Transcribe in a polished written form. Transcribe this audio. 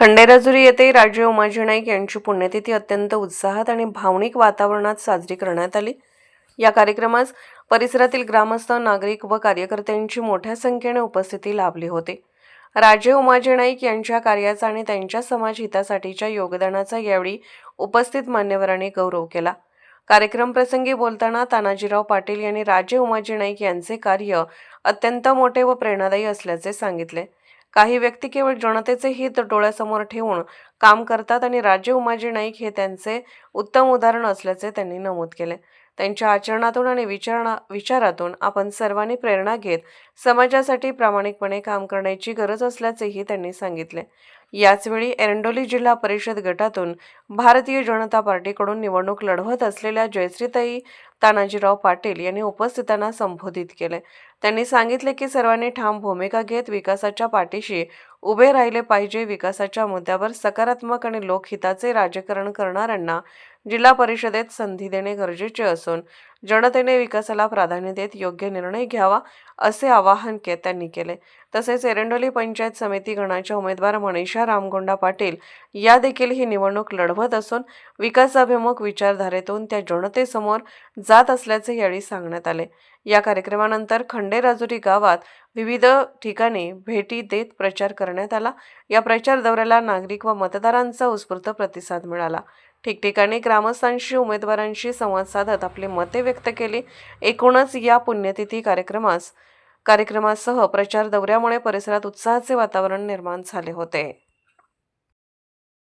खंडेराजुरी येथे राजे उमाजी नाईक यांची पुण्यतिथी अत्यंत उत्साहात आणि भावनिक वातावरणात साजरी करण्यात आली। या कार्यक्रमास परिसरातील ग्रामस्थ, नागरिक व कार्यकर्त्यांची मोठ्या संख्येने उपस्थिती लाभली होती। राजे उमाजी नाईक यांच्या कार्याचा आणि त्यांच्या समाज हितासाठीच्या योगदानाचा यावेळी उपस्थित मान्यवरांनी गौरव केला। कार्यक्रम प्रसंगी बोलताना तानाजीराव पाटील यांनी राजे उमाजी नाईक यांचे कार्य अत्यंत मोठे व प्रेरणादायी असल्याचे सांगितले। काही व्यक्ती केवळ जनतेचे हित डोळ्यासमोर ठेवून काम करतात आणि राजे उमाजी नाईक हे त्यांचे उत्तम उदाहरण असल्याचे त्यांनी नमूद केले। त्यांच्या आचरणातून आणि विचारातून आपण सर्वांनी प्रेरणा घेत समाजासाठी प्रामाणिकपणे काम करण्याची गरज असल्याचेही त्यांनी सांगितले। याचवेळी एरंडोली जिल्हा परिषद गटातून भारतीय जनता पार्टीकडून निवडणूक लढवत असलेल्या जयश्रीताई तानाजीराव पाटील यांनी उपस्थितांना संबोधित केले। त्यांनी सांगितले की सर्वांनी ठाम भूमिका घेत विकासाच्या पाठीशी उभे राहिले पाहिजे। विकासाच्या मुद्द्यावर सकारात्मक आणि लोकहिताचे राजकारण करणाऱ्यांना जिल्हा परिषदेत संधी देणे गरजेचे असून जनतेने विकासाला प्राधान्य देत योग्य निर्णय घ्यावा असे आवाहन त्यांनी केले। तसेच एरंडोली पंचायत समिती गणाच्या उमेदवार मनीषा रामगोंडा पाटील या देखील ही निवडणूक लढवत असून विकासाभिमुख विचारधारेतून त्या जनतेसमोर जात असल्याचे यावेळी सांगण्यात आले। या कार्यक्रमानंतर खंडेराजुरी गावात विविध ठिकाणी भेटी देत प्रचार करण्यात आला। या प्रचार दौऱ्याला नागरिक व मतदारांचा उत्स्फूर्त प्रतिसाद मिळाला। ठिकठिकाणी ग्रामस्थांशी, उमेदवारांशी संवाद साधत आपली मते व्यक्त केली। एकूणच या पुण्यतिथी कार्यक्रमासह प्रचार दौऱ्यामुळे परिसरात उत्साहाचे वातावरण निर्माण झाले होते।